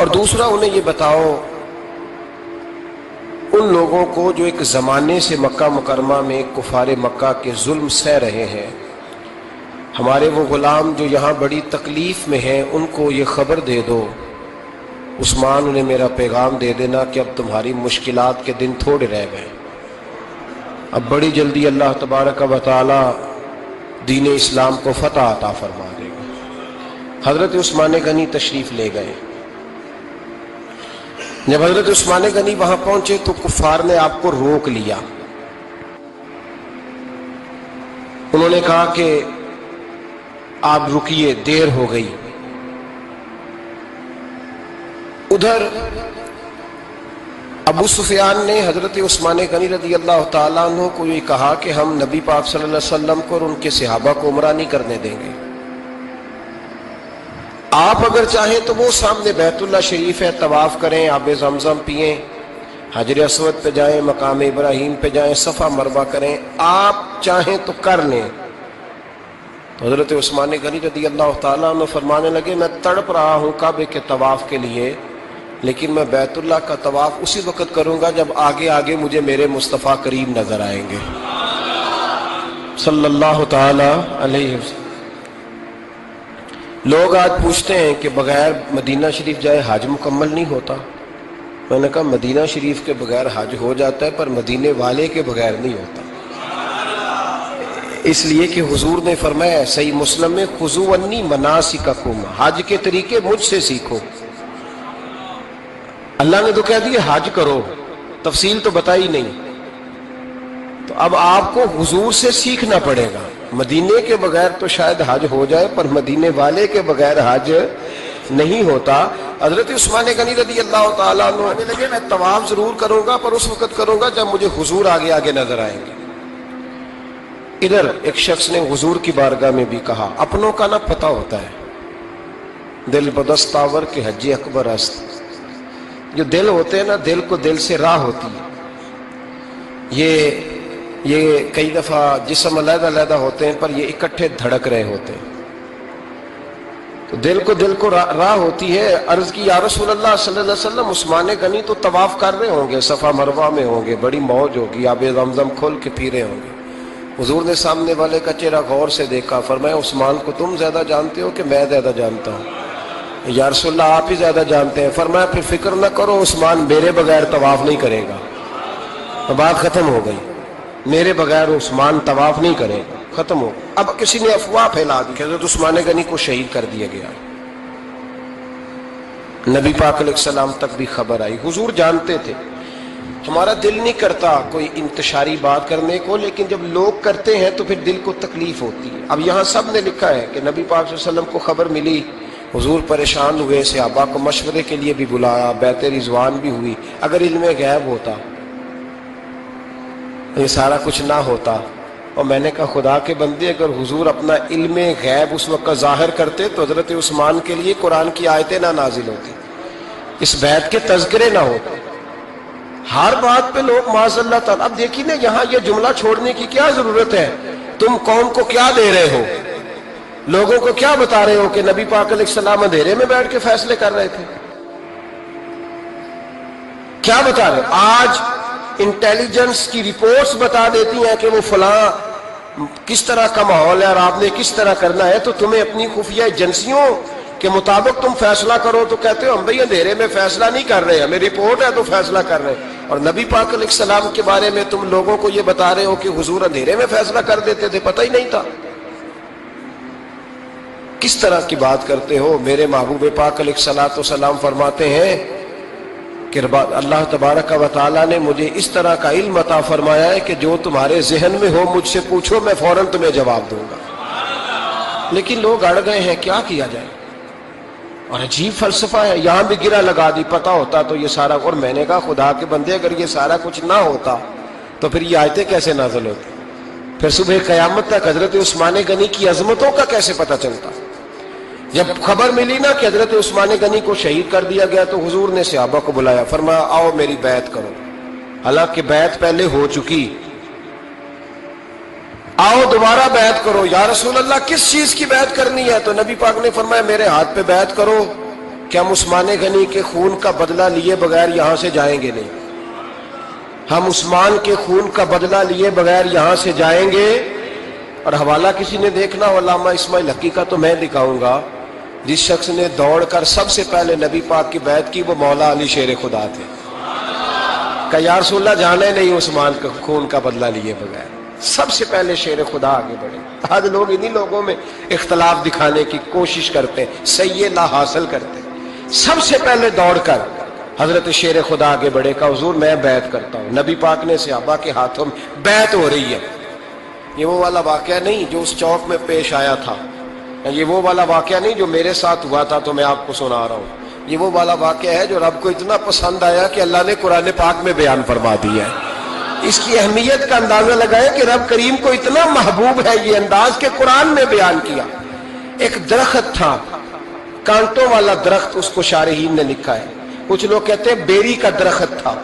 اور دوسرا انہیں یہ بتاؤ ان لوگوں کو جو ایک زمانے سے مکہ مکرمہ میں کفار مکہ کے ظلم سہ رہے ہیں، ہمارے وہ غلام جو یہاں بڑی تکلیف میں ہیں، ان کو یہ خبر دے دو، عثمان انہیں میرا پیغام دے دینا کہ اب تمہاری مشکلات کے دن تھوڑے رہ گئے، اب بڑی جلدی اللہ تبارک و تعالی دین اسلام کو فتح عطا فرما دے گا۔ حضرت عثمان غنی تشریف لے گئے۔ جب حضرت عثمان غنی وہاں پہنچے تو کفار نے آپ کو روک لیا۔ انہوں نے کہا کہ آپ رکیے، دیر ہو گئی۔ ادھر ابو سفیان نے حضرت عثمان غنی رضی اللہ تعالیٰ عنہ کو یہ کہا کہ ہم نبی پاک صلی اللہ علیہ وسلم کو اور ان کے صحابہ کو عمرہ نہیں کرنے دیں گے، آپ اگر چاہیں تو وہ سامنے بیت اللہ شریف ہے، طواف کریں، آب زمزم پئیں، حجر اسود پہ جائیں، مقام ابراہیم پہ جائیں، صفا مروہ کریں، آپ چاہیں تو کر لیں۔ تو حضرت عثمان غنی رضی اللہ تعالیٰ عنہ فرمانے لگے میں تڑپ رہا ہوں کعبے کے طواف کے لیے، لیکن میں بیت اللہ کا طواف اسی وقت کروں گا جب آگے آگے مجھے میرے مصطفیٰ کریم نظر آئیں گے صلی اللہ تعالی علیہ وسلم۔ لوگ آج پوچھتے ہیں کہ بغیر مدینہ شریف جائے حج مکمل نہیں ہوتا۔ میں نے کہا مدینہ شریف کے بغیر حج ہو جاتا ہے، پر مدینے والے کے بغیر نہیں ہوتا، اس لیے کہ حضور نے فرمایا صحیح مسلم میں خذوا عنی مناسککم، حج کے طریقے مجھ سے سیکھو۔ اللہ نے تو کہہ دیا حج کرو، تفصیل تو بتائی نہیں، تو اب آپ کو حضور سے سیکھنا پڑے گا۔ مدینے کے بغیر تو شاید حج ہو جائے، پر مدینے والے کے بغیر حج نہیں ہوتا۔ حضرت عثمان غنی رضی اللہ تعالیٰ عنہ کہنے لگے میں طواف ضرور کروں گا، پر اس وقت کروں گا جب مجھے حضور آگے آگے نظر آئیں گے۔ ادھر ایک شخص نے حضور کی بارگاہ میں بھی کہا اپنوں کا نہ پتہ ہوتا ہے، دل بدستاور کے حج اکبر است، جو دل ہوتے ہیں نا، دل کو دل سے راہ ہوتی ہے۔ یہ کئی دفعہ جسم علیحدہ علیحدہ ہوتے ہیں پر یہ اکٹھے دھڑک رہے ہوتے ہیں، تو دل کو راہ ہوتی ہے۔ عرض کی یا رسول اللہ صلی اللہ علیہ وسلم عثمان غنی تو طواف کر رہے ہوں گے، صفا مروہ میں ہوں گے، بڑی موج ہوگی، آب زمزم کھول کے پی رہے ہوں گے۔ حضور نے سامنے والے کا چہرہ غور سے دیکھا، فرمایا عثمان کو تم زیادہ جانتے ہو کہ میں زیادہ جانتا ہوں؟ یا رسول اللہ آپ ہی زیادہ جانتے ہیں۔ فرمایا پھر فکر نہ کرو، عثمان میرے بغیر طواف نہیں کرے گا۔ بات ختم ہو گئی، میرے بغیر عثمان طواف نہیں کرے گا، ختم ہو۔ اب کسی نے افواہ پھیلا دی کہ حضرت عثمان غنی کو شہید کر دیا گیا۔ نبی پاک علیہ السلام تک بھی خبر آئی، حضور جانتے تھے۔ ہمارا دل نہیں کرتا کوئی انتشاری بات کرنے کو، لیکن جب لوگ کرتے ہیں تو پھر دل کو تکلیف ہوتی ہے۔ اب یہاں سب نے لکھا ہے کہ نبی پاک صلی اللہ علیہ وسلم کو خبر ملی، حضور پریشان ہوئے، صحابہ کو مشورے کے لیے بھی بلایا، بیعت رضوان بھی ہوئی۔ اگر علم غیب ہوتا، یہ سارا کچھ نہ ہوتا، اور میں نے کہا خدا کے بندے اگر حضور اپنا علم غیب اس وقت ظاہر کرتے تو حضرت عثمان کے لیے قرآن کی آیتیں نہ نازل ہوتی، اس بیعت کے تذکرے نہ ہوتے۔ ہر بات پہ لوگ معاذ اللہ تعالیٰ۔ اب دیکھیے نا یہاں یہ جملہ چھوڑنے کی کیا ضرورت ہے؟ تم قوم کو کیا دے رہے ہو؟ لوگوں کو کیا بتا رہے ہو کہ نبی پاک علیہ السلام اندھیرے میں بیٹھ کے فیصلے کر رہے تھے؟ کیا بتا رہے ہو؟ آج انٹیلیجنس کی رپورٹس بتا دیتی ہیں کہ وہ فلاں کس طرح کا ماحول ہے اور آپ نے کس طرح کرنا ہے، تو تمہیں اپنی خفیہ ایجنسیوں کے مطابق تم فیصلہ کرو تو کہتے ہو ہم بھئی اندھیرے میں فیصلہ نہیں کر رہے، ہمیں رپورٹ ہے تو فیصلہ کر رہے ہیں۔ اور نبی پاک علیہ السلام کے بارے میں تم لوگوں کو یہ بتا رہے ہو کہ حضور اندھیرے میں فیصلہ کر دیتے تھے، پتہ ہی نہیں تھا۔ کس طرح کی بات کرتے ہو؟ میرے محبوب پاک علیہ السلام فرماتے ہیں کہ اللہ تبارک و تعالیٰ نے مجھے اس طرح کا علم عطا فرمایا ہے کہ جو تمہارے ذہن میں ہو مجھ سے پوچھو، میں فوراً تمہیں جواب دوں گا۔ لیکن لوگ اڑ گئے ہیں، کیا کیا جائے؟ اور عجیب فلسفہ ہے، یہاں بھی گرہ لگا دی، پتہ ہوتا تو یہ سارا۔ اور میں نے کہا خدا کے بندے اگر یہ سارا کچھ نہ ہوتا تو پھر یہ آیتیں کیسے نازل ہوتی؟ پھر صبح قیامت تک حضرت عثمان غنی کی عظمتوں کا کیسے پتہ چلتا؟ جب خبر ملی نا کہ حضرت عثمان غنی کو شہید کر دیا گیا تو حضور نے صحابہ کو بلایا، فرمایا آؤ میری بیعت کرو، حالانکہ بیعت پہلے ہو چکی، آؤ دوبارہ بیعت کرو۔ یا رسول اللہ کس چیز کی بیعت کرنی ہے؟ تو نبی پاک نے فرمایا میرے ہاتھ پہ بیعت کرو، کہ ہم عثمان غنی کے خون کا بدلہ لیے بغیر یہاں سے جائیں گے نہیں، ہم عثمان کے خون کا بدلہ لیے بغیر یہاں سے جائیں گے۔ اور حوالہ کسی نے دیکھنا ہو علامہ اسماعیل حقی کا تو میں دکھاؤں گا، جس شخص نے دوڑ کر سب سے پہلے نبی پاک کی بیعت کی وہ مولا علی شیر خدا تھے، کہ یا رسول اللہ جانے نہیں عثمان کے خون کا بدلہ لیے بغیر، سب سے پہلے شیر خدا آگے بڑھے۔ آج لوگ انہی لوگوں میں اختلاف دکھانے کی کوشش کرتے ہیں، صحیح لا حاصل کرتے ہیں۔ سب سے پہلے دوڑ کر حضرت شیر خدا آگے بڑھے، کہ حضور میں بیعت کرتا ہوں۔ نبی پاک نے صحابہ کے ہاتھوں میں بیعت ہو رہی ہے۔ یہ وہ والا واقعہ نہیں جو اس چوک میں پیش آیا تھا، یہ وہ والا واقعہ نہیں جو میرے ساتھ ہوا تھا تو میں آپ کو سنا رہا ہوں، یہ وہ والا واقعہ ہے جو رب کو اتنا پسند آیا کہ اللہ نے قرآن پاک میں بیان فرما دیا ہے۔ اس کی اہمیت کا اندازہ لگائیں کہ رب کریم کو اتنا محبوب ہے یہ انداز کہ قرآن میں بیان کیا۔ ایک درخت تھا، کانٹوں والا درخت، اس کو شارحین نے لکھا ہے، کچھ لوگ کہتے ہیں بیری کا درخت تھا۔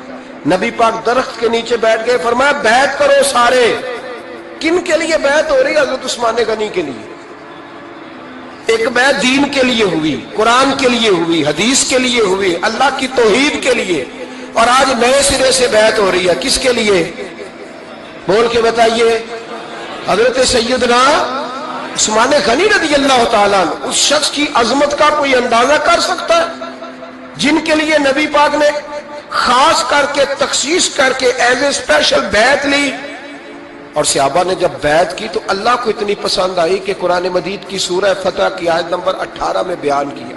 نبی پاک درخت کے نیچے بیٹھ گئے، فرمایا بیعت کرو سارے۔ کن کے لیے بیعت ہو رہی ہے؟ حضرت عثمان غنی کے لیے۔ ایک بیعت دین کے لیے ہوئی، قرآن کے لیے ہوئی، حدیث کے لیے ہوئی، اللہ کی توحید کے لیے، اور آج نئے سرے سے بیعت ہو رہی ہے۔ کس کے لیے؟ بول کے بتائیے۔ حضرت سیدنا عثمان غنی رضی اللہ تعالیٰ عنہ، اس شخص کی عظمت کا کوئی اندازہ کر سکتا ہے جن کے لیے نبی پاک نے خاص کر کے تخصیص کر کے ایز اے اسپیشل بیعت لی۔ اور صحابہ نے جب بیعت کی تو اللہ کو اتنی پسند آئی کہ قرآن مجید کی سورہ فتح کی آیت نمبر 18 میں بیان کیا،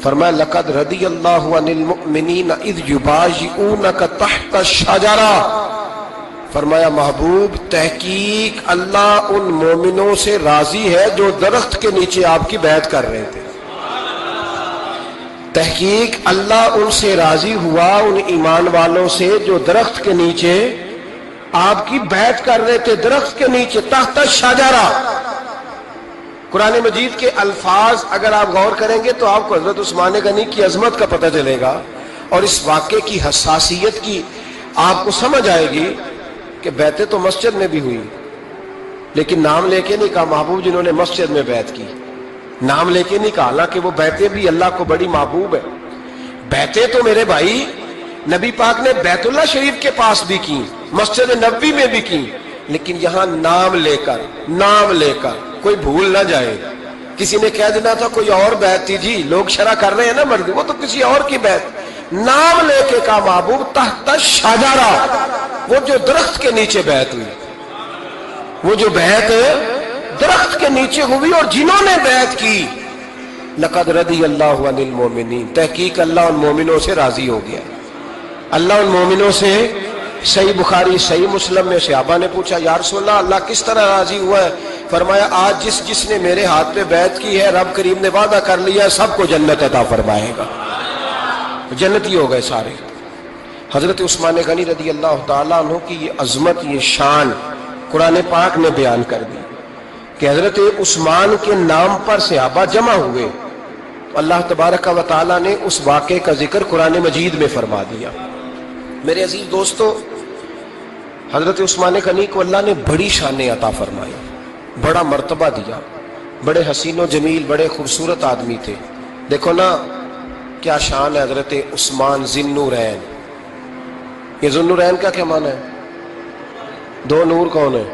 فرمایا لقد رضی اللہ عن المؤمنین اذ یبایعونک تحت الشجرہ، فرمایا محبوب تحقیق اللہ ان مومنوں سے راضی ہے جو درخت کے نیچے آپ کی بیعت کر رہے تھے۔ تحقیق اللہ ان سے راضی ہوا، ان ایمان والوں سے جو درخت کے نیچے آپ کی بیعت کر رہے تھے، درخت کے نیچے تحت الشجرہ۔ قرآن مجید کے الفاظ اگر آپ غور کریں گے تو آپ کو حضرت عثمان غنی کی عظمت کا پتہ چلے گا، اور اس واقعے کی حساسیت کی آپ کو سمجھ آئے گی کہ بیعتیں تو مسجد میں بھی ہوئی، لیکن نام لے کے نہیں کہا محبوب جنہوں نے مسجد میں بیعت کی، نام لے کے نہیں کہا، حالانکہ وہ بیعتیں بھی اللہ کو بڑی محبوب ہے۔ بیعتیں تو میرے بھائی نبی پاک نے بیت اللہ شریف کے پاس بھی کی، مسجد نبوی میں بھی کی، لیکن یہاں نام لے کر کوئی بھول نہ جائے۔ کسی نے کہہ دینا تھا کوئی اور بیعت تھی، جی لوگ شرح کر رہے ہیں نا مرضی، وہ تو کسی اور کی بیعت، نام لے کے کہا محبوب تحت الشجرہ، وہ جو درخت کے نیچے بیعت ہوئی، وہ جو بیعت درخت کے نیچے ہوئی، اور جنہوں نے بیعت کی لقد رضی اللہ عن المؤمنین، تحقیق اللہ ان مومنوں سے راضی ہو گیا۔ اللہ ان مومنوں سے، صحیح بخاری صحیح مسلم میں صحابہ نے پوچھا یا رسول اللہ اللہ کس طرح راضی ہوا ہے؟ فرمایا آج جس نے میرے ہاتھ پہ بیعت کی ہے رب کریم نے وعدہ کر لیا ہے سب کو جنت عطا فرمائے گا، جنتی ہو گئے سارے۔ حضرت عثمان غنی رضی اللہ تعالیٰ عنہ کی یہ عظمت، یہ شان قرآن پاک نے بیان کر دی کہ حضرت عثمان کے نام پر صحابہ جمع ہوئے، تو اللہ تبارک و تعالیٰ نے اس واقعے کا ذکر قرآن مجید میں فرما دیا۔ میرے عزیز دوستو، حضرت عثمان غنی کو اللہ نے بڑی شان عطا فرمائی، بڑا مرتبہ دیا، بڑے حسین و جمیل، بڑے خوبصورت آدمی تھے۔ دیکھو نا کیا شان ہے حضرت عثمان ذی النورین۔ یہ ذی النورین کا کیا معنی ہے؟ دو نور کون ہے؟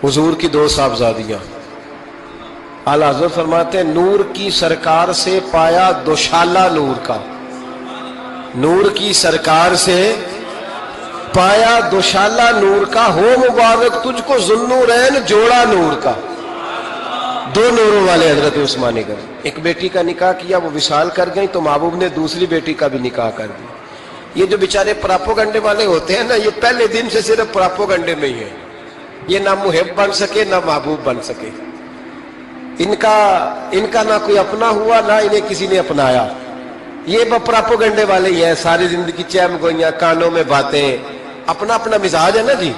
حضور کی دو صاحبزادیاں۔ اعلیٰ حضرت فرماتے ہیں نور کی سرکار سے پایا دوشالہ نور کا، نور کی سرکار سے پایا دوشالہ نور کا، ہو مبارک تجھ کو ذی النورین جوڑا نور کا۔ دو نوروں والے حضرت عثمان غنی، ایک بیٹی کا نکاح کیا وہ وصال کر گئی تو محبوب نے دوسری بیٹی کا بھی نکاح کر دیا۔ یہ جو بیچارے پراپوگنڈے والے ہوتے ہیں نا، یہ پہلے دن سے صرف پراپوگنڈے میں ہی ہیں، یہ نہ محب بن سکے نہ محبوب بن سکے، ان کا نہ کوئی اپنا ہوا نہ انہیں کسی نے اپنایا، یہ پراپوگنڈے والے ہی ہیں، ساری زندگی چیم گوئیاں، کانوں میں باتیں، اپنا اپنا مزاج ہے نا جی،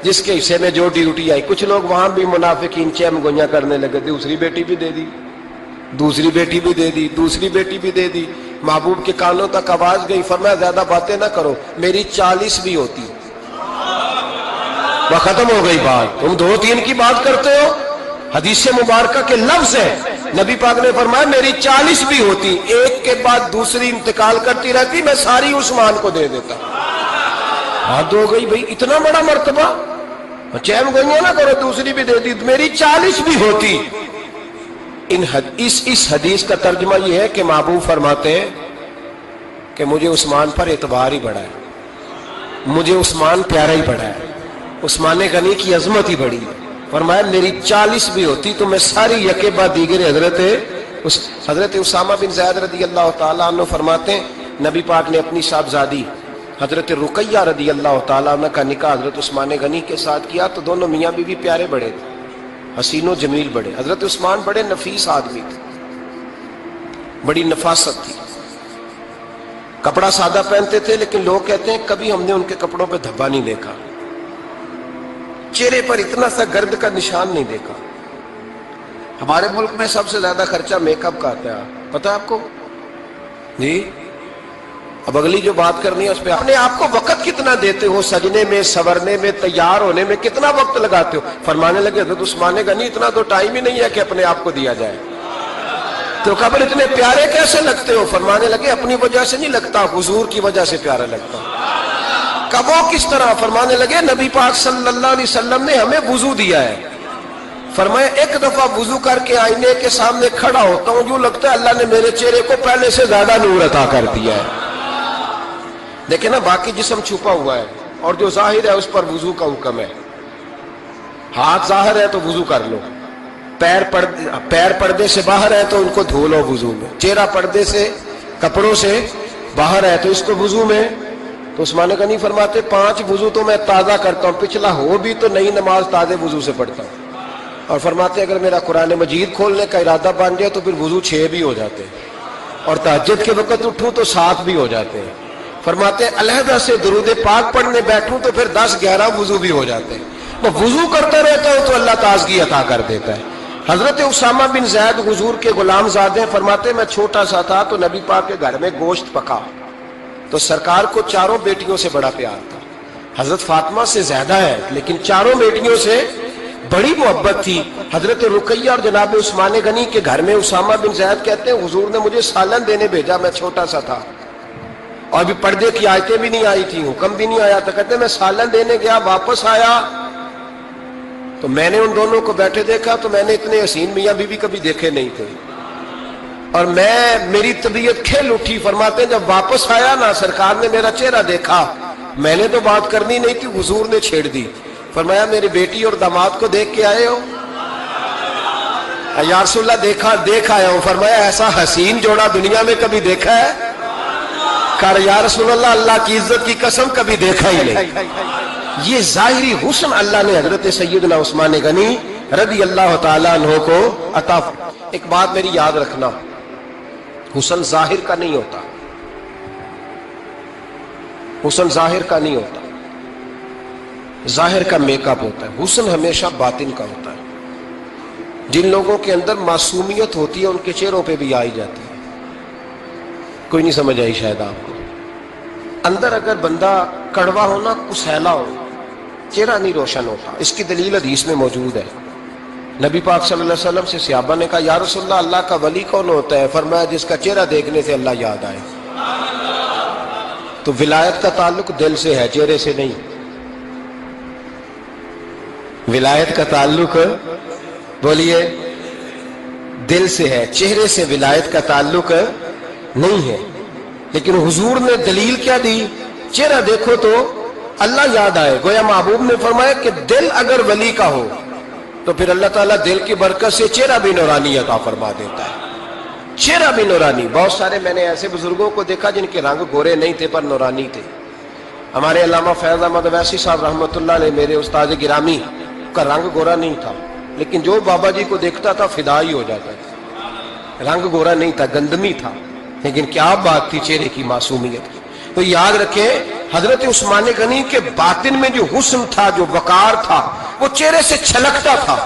جس کے حصے میں جو ڈیوٹی آئی۔ کچھ لوگ وہاں بھی منافقین چیم گوئیاں کرنے لگے، دوسری بیٹی بھی دے دی، دوسری بیٹی بھی دے دی، دوسری بیٹی بھی دے دی۔ محبوب کے کانوں تک آواز گئی، فرمایا زیادہ باتیں نہ کرو، میری 40 بھی ہوتی۔ وہ ختم ہو گئی بات، تم 2-3 کی بات کرتے ہو، حدیث مبارکہ کے لفظ ہے نبی پاک نے فرمایا میری 40 بھی ہوتی، ایک کے بعد دوسری انتقال کرتی رہتی، میں ساری عثمان کو دے دیتا۔ حد ہو گئی بھائی، اتنا بڑا مرتبہ، چیم گوئیاں نہ کرو، دوسری بھی دے دی، میری 40 بھی ہوتی۔ اس حدیث کا ترجمہ یہ ہے کہ محبوب فرماتے ہیں کہ مجھے عثمان پر اعتبار ہی بڑا ہے، مجھے عثمان پیارا ہی بڑا ہے، عثمان غنی کی عظمت ہی بڑی ہے۔ فرمایا میری 40 بھی ہوتی تو میں ساری یکے بعد دیگر حضرت اسامہ بن زید رضی اللہ تعالیٰ عنہ فرماتے ہیں نبی پاک نے اپنی صاحبزادی حضرت رقیہ رضی اللہ تعالیٰ عنہ کا نکاح حضرت عثمان غنی کے ساتھ کیا تو دونوں میاں بیوی پیارے بڑے تھے، حسین و جمیل بڑے۔ حضرت عثمان بڑے نفیس آدمی تھے، بڑی نفاست تھی، کپڑا سادہ پہنتے تھے، لیکن لوگ کہتے ہیں کبھی ہم نے ان کے کپڑوں پہ دھبا نہیں دیکھا، چہرے پر اتنا سا گرد کا نشان نہیں دیکھا۔ ہمارے ملک میں سب سے زیادہ خرچہ میک اپ کا آتا ہے، پتہ ہے آپ کو؟ جی اب اگلی جو بات کرنی ہے اس پہ اپنے آپ کو وقت کتنا دیتے ہو، سجنے میں، سورنے میں، تیار ہونے میں کتنا وقت لگاتے ہو؟ فرمانے لگے حضرت عثمان غنی اتنا تو ٹائم ہی نہیں ہے کہ اپنے آپ کو دیا جائے۔ تو قبر اتنے پیارے کیسے لگتے ہو؟ فرمانے لگے اپنی وجہ سے نہیں لگتا، حضور کی وجہ سے پیارا لگتا۔ کب وہ کس طرح؟ فرمانے لگے نبی پاک صلی اللہ علیہ وسلم نے ہمیں وضو دیا ہے، فرمایا ایک دفعہ وضو کر کے آئینے کے سامنے کھڑا ہوتا ہوں یوں لگتا ہے اللہ نے میرے چہرے کو پہلے سے زیادہ نور عطا کر دیا ہے۔ دیکھیں نا، باقی جسم چھپا ہوا ہے اور جو ظاہر ہے اس پر وضو کا حکم ہے۔ ہاتھ ظاہر ہے تو وضو کر لو، پیر پردے سے باہر ہے تو ان کو دھو لو وضو میں، چہرہ پردے سے کپڑوں سے باہر ہے تو اس کو وضو میں۔ تو عثمان غنی فرماتے 5 وضو تو میں تازہ کرتا ہوں، پچھلا ہو بھی تو نئی نماز تازے وضو سے پڑھتا ہوں۔ اور فرماتے اگر میرا قرآن مجید کھولنے کا ارادہ بن جائے تو پھر وضو 6 بھی ہو جاتے ہیں، اور تہجد کے وقت اٹھوں تو 7 بھی ہو جاتے ہیں۔ فرماتے علیحدہ سے درود پاک پڑھنے بیٹھوں تو پھر 10-11 وضو بھی ہو جاتے ہیں۔ میں وضو کرتا رہتا ہوں تو اللہ تازگی عطا کر دیتا ہے۔ حضرت اسامہ بن زید حضور کے غلام زادے فرماتے میں چھوٹا سا تھا تو نبی پاک کے گھر میں گوشت پکا تو سرکار کو 4 بیٹیوں سے بڑا پیار تھا، حضرت فاطمہ سے زیادہ ہے لیکن 4 بیٹیوں سے بڑی محبت تھی۔ حضرت رقیہ اور جناب عثمان غنی کے گھر میں اسامہ بن زید کہتے ہیں حضور نے مجھے سالن دینے بھیجا، میں چھوٹا سا تھا اور ابھی پردے کی آیتیں بھی نہیں آئی تھی، حکم بھی نہیں آیا تھا۔ کہتے ہیں میں سالن دینے گیا، واپس آیا تو میں نے ان دونوں کو بیٹھے دیکھا تو میں نے اتنے حسین میاں بیوی کبھی دیکھے نہیں تھے، اور میری طبیعت کھل اٹھی۔ فرماتے ہیں جب واپس آیا نا سرکار نے میرا چہرہ دیکھا، میں نے تو بات کرنی نہیں تھی، حضور نے چھیڑ دی۔ فرمایا میری بیٹی اور داماد کو دیکھ کے آئے ہو؟ یا رسول اللہ دیکھ آیا ہوں۔ فرمایا ایسا حسین جوڑا دنیا میں کبھی دیکھا ہے؟ کہا یا رسول اللہ اللہ کی عزت کی قسم کبھی دیکھا ہی نہیں۔ یہ ظاہری حسن اللہ نے حضرت سیدنا عثمان غنی رضی اللہ تعالیٰ عنہ کو عطا۔ ایک بات میری یاد رکھنا، حسن ظاہر کا نہیں ہوتا، حسن ظاہر کا نہیں ہوتا، ظاہر کا میک اپ ہوتا ہے، حسن ہمیشہ باطن کا ہوتا ہے۔ جن لوگوں کے اندر معصومیت ہوتی ہے ان کے چہروں پہ بھی آئی جاتی ہے۔ کوئی نہیں سمجھ آئی شاید آپ کو۔ اندر اگر بندہ کڑوا ہونا، کسیلا ہو، چہرہ نہیں روشن ہوتا۔ اس کی دلیل حدیث میں موجود ہے۔ نبی پاک صلی اللہ علیہ وسلم سے صحابہ نے کہا یا رسول اللہ اللہ کا ولی کون ہوتا ہے؟ فرمایا جس کا چہرہ دیکھنے سے اللہ یاد آئے۔ تو ولایت کا تعلق دل سے ہے، چہرے سے نہیں۔ ولایت کا تعلق بولیے دل سے ہے، چہرے سے ولایت کا تعلق نہیں ہے۔ لیکن حضور نے دلیل کیا دی؟ چہرہ دیکھو تو اللہ یاد آئے۔ گویا محبوب نے فرمایا کہ دل اگر ولی کا ہو تو پھر اللہ تعالیٰ دل کی برکت سے چہرہ بھی نورانی عطا فرما دیتا ہے، چہرہ بھی نورانی۔ بہت سارے میں نے ایسے بزرگوں کو دیکھا جن کے رنگ گورے نہیں تھے پر نورانی تھے۔ ہمارے علامہ فیض احمد اویسی صاحب رحمۃ اللہ علیہ میرے استاد گرامی کا رنگ گورا نہیں تھا، لیکن جو بابا جی کو دیکھتا تھا فدا ہی ہو جاتا تھا۔ رنگ گورا نہیں تھا، گندمی تھا، لیکن کیا بات تھی چہرے کی معصومیت کی۔ تو یاد رکھیں حضرت عثمان غنی کے باطن میں جو حسن تھا، جو وقار تھا، وہ چہرے سے چھلکتا تھا۔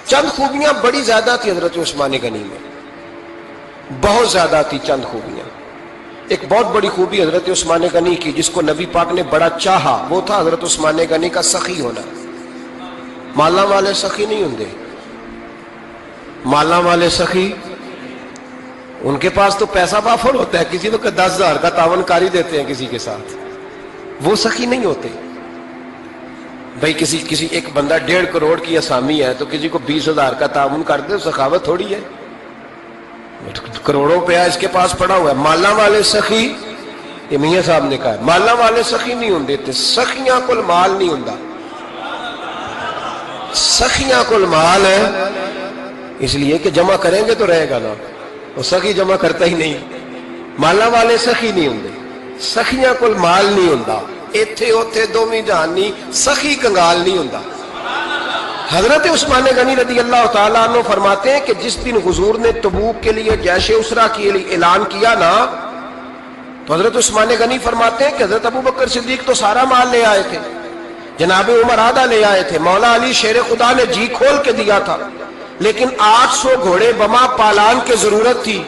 چند خوبیاں بڑی زیادہ تھی حضرت عثمان غنی میں، بہت زیادہ تھی چند خوبیاں۔ ایک بہت بڑی خوبی حضرت عثمان غنی کی جس کو نبی پاک نے بڑا چاہا، وہ تھا حضرت عثمان غنی کا سخی ہونا۔ مالا والے سخی نہیں ہوندے، مالا والے سخی ان کے پاس تو پیسہ وافر ہوتا ہے، کسی وقت 10,000 کا تعاون کاری دیتے ہیں کسی کے ساتھ، وہ سخی نہیں ہوتے بھائی۔ کسی ایک بندہ 1.5 کروڑ کی اسامی ہے تو کسی کو 20,000 کا تعاون کر دے، سخاوت تھوڑی ہے، کروڑوں روپیہ اس کے پاس پڑا ہوا ہے۔ مالا والے سخی، یہ میاں صاحب نے کہا مالا والے سخی نہیں ہوں دیتے، سخیاں کل مال نہیں ہوں، سخیاں کل مال ہے، اس لیے کہ جمع کریں گے تو رہے گا نا، وہ سخی جمع کرتا ہی نہیں۔ مالا والے سخی نہیں ہوں، سخیاں کل مال نہیں ہوں، ایتھے اوتھے دومی جہان نہیں، سخی کنگال نہیں ہوں۔ حضرت عثمان غنی رضی اللہ تعالیٰ عنہ فرماتے ہیں کہ جس دن حضور نے تبوک کے لیے جیش اسرا کے لیے اعلان کیا نا، تو حضرت عثمان غنی فرماتے ہیں کہ حضرت ابو بکر صدیق تو سارا مال لے آئے تھے، جناب عمر آدھا لے آئے تھے، مولا علی شیر خدا نے جی کھول کے دیا تھا، لیکن 800 گھوڑے بما پالان کی ضرورت تھی،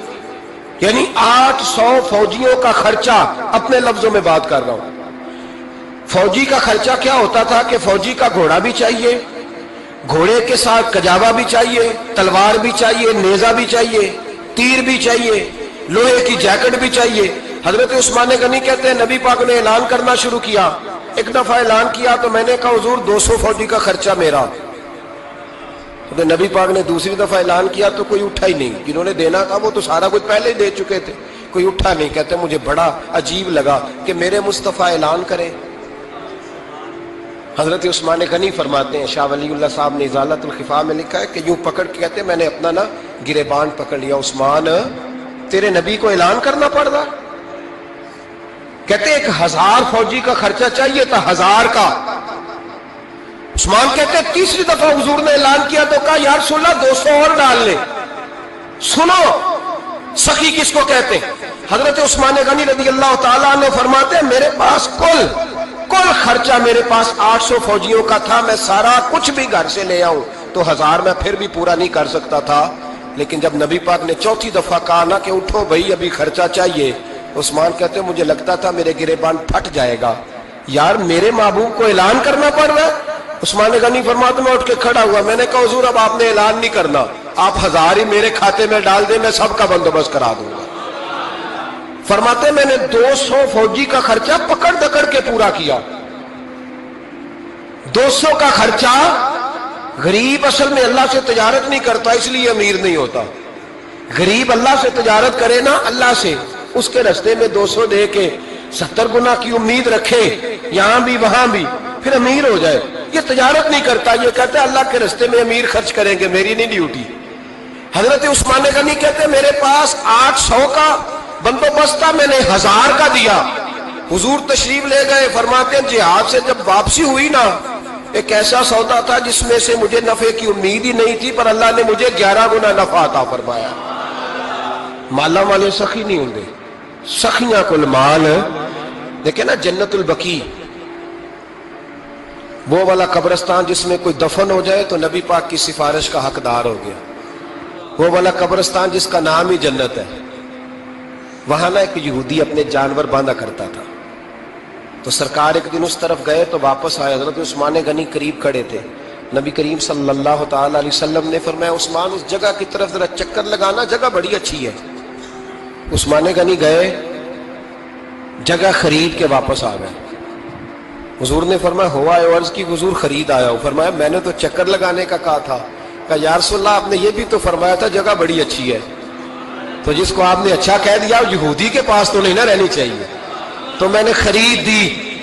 یعنی 800 فوجیوں کا خرچہ، اپنے لفظوں میں بات کر رہا ہوں۔ فوجی کا خرچہ کیا ہوتا تھا کہ فوجی کا گھوڑا بھی چاہیے، گھوڑے کے ساتھ کجاوا بھی چاہیے، تلوار بھی چاہیے، نیزہ بھی چاہیے، تیر بھی چاہیے، لوہے کی جیکٹ بھی چاہیے۔ حضرت عثمان غنی کہتے ہیں نبی پاک نے اعلان کرنا شروع کیا، ایک دفعہ اعلان کیا تو میں نے کہا حضور 200 فوجی کا خرچہ میرا، تو نبی پاک نے دوسری دفعہ اعلان کیا تو کوئی اٹھا ہی نہیں، جنہوں نے دینا تھا وہ تو سارا کچھ پہلے ہی دے چکے تھے، کوئی اٹھا نہیں۔ کہتے مجھے بڑا عجیب لگا کہ میرے مصطفیٰ اعلان کرے۔ حضرت عثمان غنی فرماتے ہیں، شاہ ولی اللہ صاحب نے ازالت الخفا میں لکھا ہے کہ یوں پکڑ کے کہتے ہیں میں نے اپنا نا گریبان پکڑ لیا، عثمان تیرے نبی کو اعلان کرنا پڑ رہا، کہتے 1000 فوجی کا خرچہ چاہیے تھا، 1000 کا۔ عثمان کہتے تیسری دفعہ حضور نے اعلان کیا تو کہا یا رسول اللہ 200 اور ڈال لے۔ سنو سخی کس کو کہتے ہیں؟ حضرت عثمان غنی رضی اللہ تعالیٰ عنہ فرماتے ہیں میرے پاس کل خرچہ میرے پاس 800 فوجیوں کا تھا، میں سارا کچھ بھی گھر سے لے آؤں تو 1000 میں پھر بھی پورا نہیں کر سکتا تھا، لیکن جب نبی پاک نے چوتھی دفعہ کہا نا کہ اٹھو بھائی ابھی خرچہ چاہیے، عثمان کہتے ہیں مجھے لگتا تھا میرے گریبان پھٹ جائے گا، یار میرے محبوب کو اعلان کرنا پڑ رہا ہے۔ عثمان غنی فرماتے میں اٹھ کے کھڑا ہوا، میں نے کہا حضور اب آپ نے اعلان نہیں کرنا، آپ 1000 ہی میرے کھاتے میں ڈال دیں، میں سب کا بندوبست کرا دوں گا۔ فرماتے میں نے 200 فوجی کا خرچہ پکڑ دکڑ کے پورا کیا۔ 200 کا خرچہ، غریب اصل میں اللہ سے تجارت نہیں کرتا اس لیے امیر نہیں ہوتا، غریب اللہ سے تجارت کرے نا، اللہ سے اس کے رستے میں 200 دے کے 70 گنا کی امید رکھے یہاں بھی وہاں بھی، پھر امیر ہو جائے۔ یہ تجارت نہیں کرتا، یہ کہتا ہے اللہ کے رستے میں امیر خرچ کریں گے، میری نہیں ڈیوٹی۔ حضرت عثمان غنی کہتے ہیں میرے پاس 800 کا بندوبست تھا، میں نے 1000 کا دیا۔ حضور تشریف لے گئے، فرماتے ہیں جہاد سے جب واپسی ہوئی نا، ایک ایسا سودا تھا جس میں سے مجھے نفع کی امید ہی نہیں تھی، پر اللہ نے مجھے 11 گنا نفع عطا فرمایا۔ مالا والے سخی نہیں ہوں گے، سخیاں کل مال۔ دیکھیں نا جنت البقیع، وہ والا قبرستان جس میں کوئی دفن ہو جائے تو نبی پاک کی سفارش کا حقدار ہو گیا، وہ والا قبرستان جس کا نام ہی جنت ہے۔ وہاں نا ایک یہودی اپنے جانور باندھا کرتا تھا، تو سرکار ایک دن اس طرف گئے تو واپس آئے، حضرت عثمان غنی قریب کھڑے تھے، نبی کریم صلی اللہ تعالی علیہ وسلم نے فرمایا عثمان اس جگہ کی طرف ذرا چکر لگانا، جگہ بڑی اچھی ہے۔ عثمان غنی گئے، جگہ خرید کے واپس آ گئے۔ حضور نے فرمایا ہوا ہے؟ عرض کی حضور خرید آیا ہوں۔ فرمایا میں نے تو چکر لگانے کا کہا تھا۔ کہا یا رسول اللہ آپ نے یہ بھی تو فرمایا تھا جگہ بڑی اچھی ہے، تو جس کو آپ نے اچھا کہہ دیا یہودی کے پاس تو نہیں نہ رہنی چاہیے، تو میں نے خرید دی۔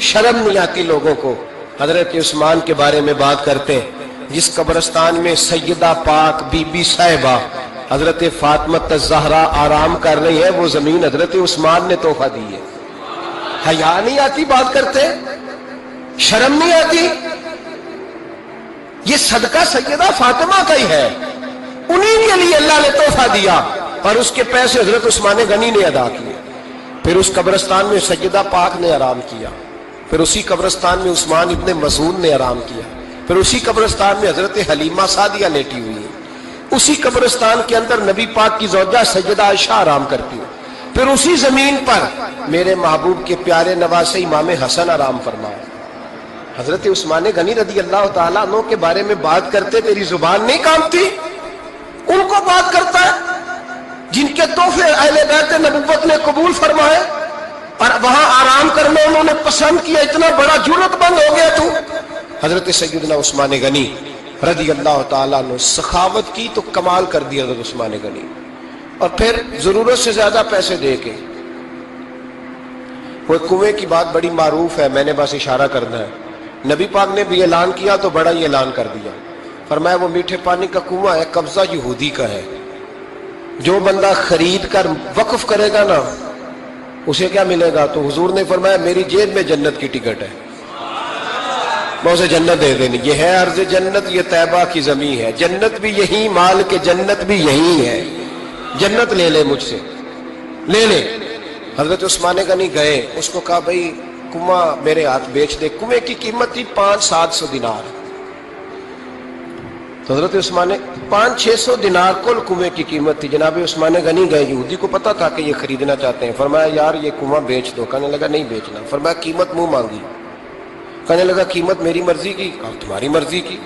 شرم نہیں آتی لوگوں کو۔ حضرت عثمان کے بارے میں بات کرتے ہیں، جس قبرستان میں سیدہ پاک بی بی صاحبہ حضرت فاطمہ الزہرا آرام کر رہی ہے، وہ زمین حضرت عثمان نے تحفہ دی ہے۔ حیا نہیں آتی بات کرتے؟ شرم نہیں آتی؟ یہ صدقہ سیدہ فاطمہ کا ہی ہے، انہی کے لیے اللہ نے تحفہ دیا، اور اس کے پیسے حضرت عثمان غنی نے ادا کیے۔ پھر اس قبرستان میں سیدہ پاک نے آرام کیا، پھر اسی قبرستان میں عثمان ابن مسعود نے آرام کیا، پھر اسی قبرستان میں حضرت حلیمہ سعدیہ لیٹی ہوئی ہے، اسی قبرستان کے اندر نبی پاک کی زوجہ سیدہ عائشہ آرام کرتی ہے، پھر اسی زمین پر میرے محبوب کے پیارے نواسے امام حسن آرام فرمائے۔ حضرت عثمان غنی رضی اللہ تعالیٰ عنہ کے بارے میں بات کرتے میری زبان نہیں کانپتی؟ ان کو بات کرتا ہے، جن کے تحفے اہل بیت نبوت نے قبول فرمائے اور وہاں آرام کرنا انہوں نے پسند کیا، اتنا بڑا جرت بند ہو گیا تو؟ حضرت سیدنا عثمان غنی رضی اللہ تعالیٰ عنہ سخاوت کی تو کمال کر دیا حضرت عثمان غنی، اور پھر ضرورت سے زیادہ پیسے دے کے۔ وہ کنویں کی بات بڑی معروف ہے، میں نے بس اشارہ کرنا ہے، نبی پاک نے بھی اعلان کیا تو بڑا ہی اعلان کر دیا، فرمایا وہ میٹھے پانی کا کنواں ہے، قبضہ یہودی کا ہے، جو بندہ خرید کر وقف کرے گا نا اسے کیا ملے گا؟ تو حضور نے فرمایا میری جیب میں جنت کی ٹکٹ ہے، میں اسے جنت دے دینی، یہ ہے عرض جنت، یہ طیبہ کی زمین ہے، جنت بھی یہی، مال کے جنت بھی یہی ہے، جنت لے لے مجھ سے، لے لے۔ حضرت عثمان غنی گئے، اس کو کہا بھائی کنواں میرے ہاتھ بیچ دے، کنویں کی قیمت تھی 500-700 دینار، تو حضرت عثمان 500-600 دینار کل کنویں کی قیمت تھی۔ جناب عثمان غنی گئے، یہودی کو پتا تھا کہ یہ خریدنا چاہتے ہیں، فرمایا یار یہ کنواں بیچ دو، کہنے لگا نہیں بیچنا، فرمایا قیمت منہ مانگی، کہنے لگا قیمت میری مرضی کی، تمہاری مرضی کی،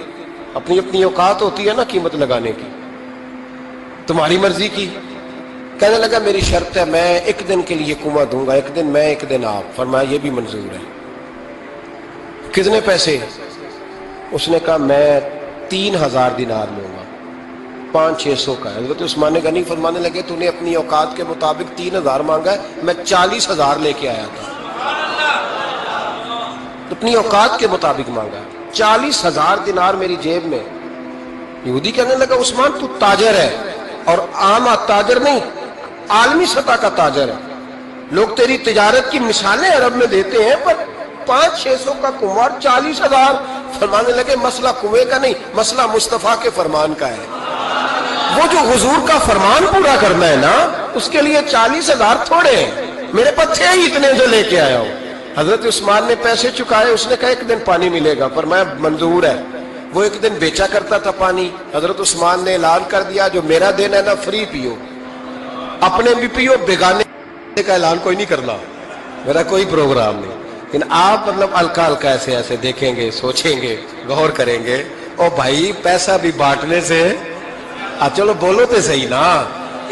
اپنی اپنی اوقات ہوتی ہے نا قیمت لگانے کی، تمہاری مرضی کی۔ کہنے لگا میری شرط ہے میں ایک دن کے لیے کنواں دوں گا، ایک دن میں ایک دن آپ، فرمایا یہ بھی منظور ہے۔ کتنے پیسے؟ اس نے کہا میں 3000 دینار لوں گا، 500-600 کا ہے۔ حضرت عثمان غنی فرمانے لگے تو نے اپنی اوقات کے مطابق 3000 مانگا ہے، میں 40,000 لے کے آیا تھا، اپنی اوقات کے مطابق مانگا، 40,000 دینار میری جیب میں۔ یہودی کہنے لگا عثمان تو تاجر ہے، اور عام تاجر نہیں، عالمی سطح کا تاجر ہے، لوگ تیری تجارت کی مثالیں عرب میں دیتے ہیں، پر 500-600 کا کنواں 40,000؟ فرمانے لگے مسئلہ کنویں کا نہیں، مسئلہ مصطفیٰ کے فرمان کا ہے، وہ جو حضور کا فرمان پورا کرنا ہے نا اس کے لیے 40,000 تھوڑے ہیں، میرے پاس تھے ہی اتنے جو لے کے آیا ہوں۔ حضرت عثمان نے پیسے چکائے، اس نے کہا ایک دن پانی ملے گا، فرمایا منظور ہے۔ وہ ایک دن بیچا کرتا تھا پانی، حضرت عثمان نے اعلان کر دیا جو میرا دن ہے نا فری پیو، اپنے بھی پیو، بیگانے کا اعلان کوئی نہیں کرنا، میرا کوئی پروگرام نہیں۔ لیکن آپ مطلب ہلکا ہلکا ایسے ایسے دیکھیں گے، سوچیں گے، غور کریں گے، او بھائی پیسہ بھی بانٹنے سے، چلو بولو تو صحیح نا،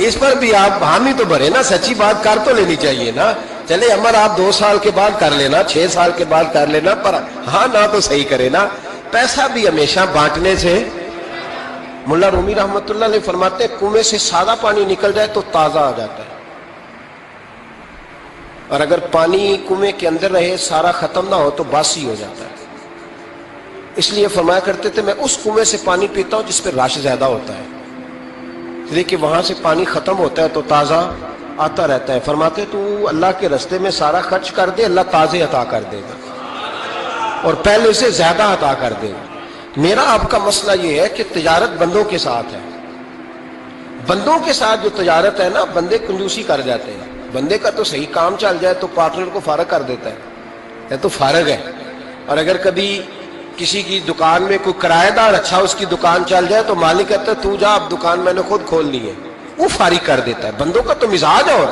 اس پر بھی آپ حامی تو بھرے نا، سچی بات کر تو لینی چاہیے نا۔ چلے عمر آپ 2 سال کے بعد کر لینا، 6 سال کے بعد کر لینا، پر ہاں نہ تو صحیح کرے نا، پیسہ بھی ہمیشہ بانٹنے سے۔ ملا رومی رحمت اللہ علیہ فرماتے ہیں کنویں سے سادہ پانی نکل جائے تو تازہ آ جاتا ہے، اور اگر پانی کنویں کے اندر رہے سارا ختم نہ ہو تو باسی ہو جاتا ہے۔ اس لیے فرمایا کرتے تھے میں اس کنویں سے پانی پیتا ہوں جس پہ رش زیادہ ہوتا ہے، اس لیے کہ وہاں سے پانی ختم ہوتا ہے تو تازہ آتا رہتا ہے۔ فرماتے تو اللہ کے رستے میں سارا خرچ کر دے، اللہ تازے عطا کر دے گا اور پہلے سے زیادہ عطا کر دے گا۔ میرا آپ کا مسئلہ یہ ہے کہ تجارت بندوں کے ساتھ ہے، بندوں کے ساتھ جو تجارت ہے نا بندے کنجوسی کر جاتے ہیں، بندے کا تو صحیح کام چل جائے تو پارٹنر کو فارغ کر دیتا ہے، یہ تو فارغ ہے، اور اگر کبھی کسی کی دکان میں کوئی کرایہ دار اچھا اس کی دکان چل جائے تو مالک کہتا ہے تو جا اب دکان میں نے خود کھول لی ہے، وہ فارغ کر دیتا ہے۔ بندوں کا تو مزاج ہے، اور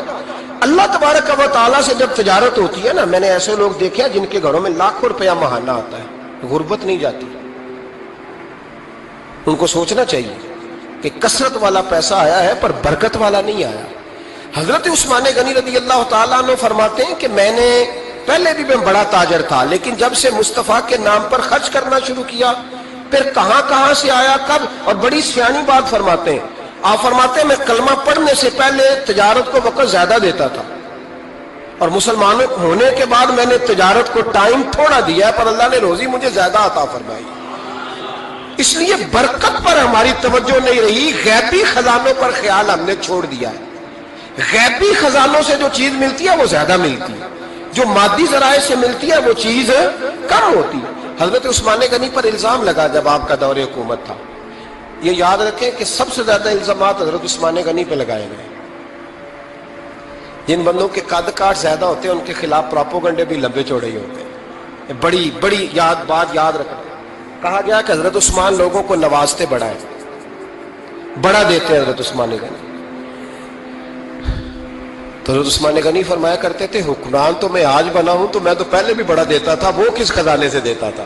اللہ تبارک و تعالیٰ سے جب تجارت ہوتی ہے نا، میں نے ایسے لوگ دیکھے ہیں جن کے گھروں میں لاکھوں روپیہ ماہانہ آتا ہے، غربت نہیں جاتی۔ ان کو سوچنا چاہیے کہ کثرت والا پیسہ آیا ہے پر برکت والا نہیں آیا۔ حضرت عثمان غنی رضی اللہ تعالیٰ عنہ فرماتے ہیں کہ میں نے پہلے بھی میں بڑا تاجر تھا، لیکن جب سے مصطفیٰ کے نام پر خرچ کرنا شروع کیا پھر کہاں کہاں سے آیا کب، اور بڑی سیانی بات فرماتے ہیں، آپ فرماتے ہیں میں کلمہ پڑھنے سے پہلے تجارت کو وقت زیادہ دیتا تھا، اور مسلمان ہونے کے بعد میں نے تجارت کو ٹائم تھوڑا دیا ہے، پر اللہ نے روزی مجھے زیادہ عطا فرمائی۔ اس لیے برکت پر ہماری توجہ نہیں رہی، غیبی خزانوں پر خیال ہم نے چھوڑ دیا ہے۔ غیبی خزانوں سے جو چیز ملتی ہے وہ زیادہ ملتی ہے، جو مادی ذرائع سے ملتی ہے وہ چیز کم ہوتی ہے۔ حضرت عثمان غنی پر الزام لگا جب آپ کا دور حکومت تھا، یہ یاد رکھیں کہ سب سے زیادہ الزامات حضرت عثمان غنی پہ لگائے گئے۔ جن بندوں کے قد کاٹ زیادہ ہوتے ہیں ان کے خلاف پراپوگنڈے بھی لمبے چوڑے ہی ہوتے ہیں۔ بڑی بڑی بات یاد رکھنا، کہا گیا کہ حضرت عثمان لوگوں کو نوازتے بڑا ہے، بڑا دیتے ہیں حضرت عثمان غنی۔ تو حضرت عثمان غنی فرمایا کرتے تھے حکمران تو میں آج بنا ہوں تو میں تو پہلے بھی بڑا دیتا تھا، وہ کس خزانے سے دیتا تھا؟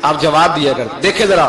آپ جواب دیا کرتے، دیکھیں ذرا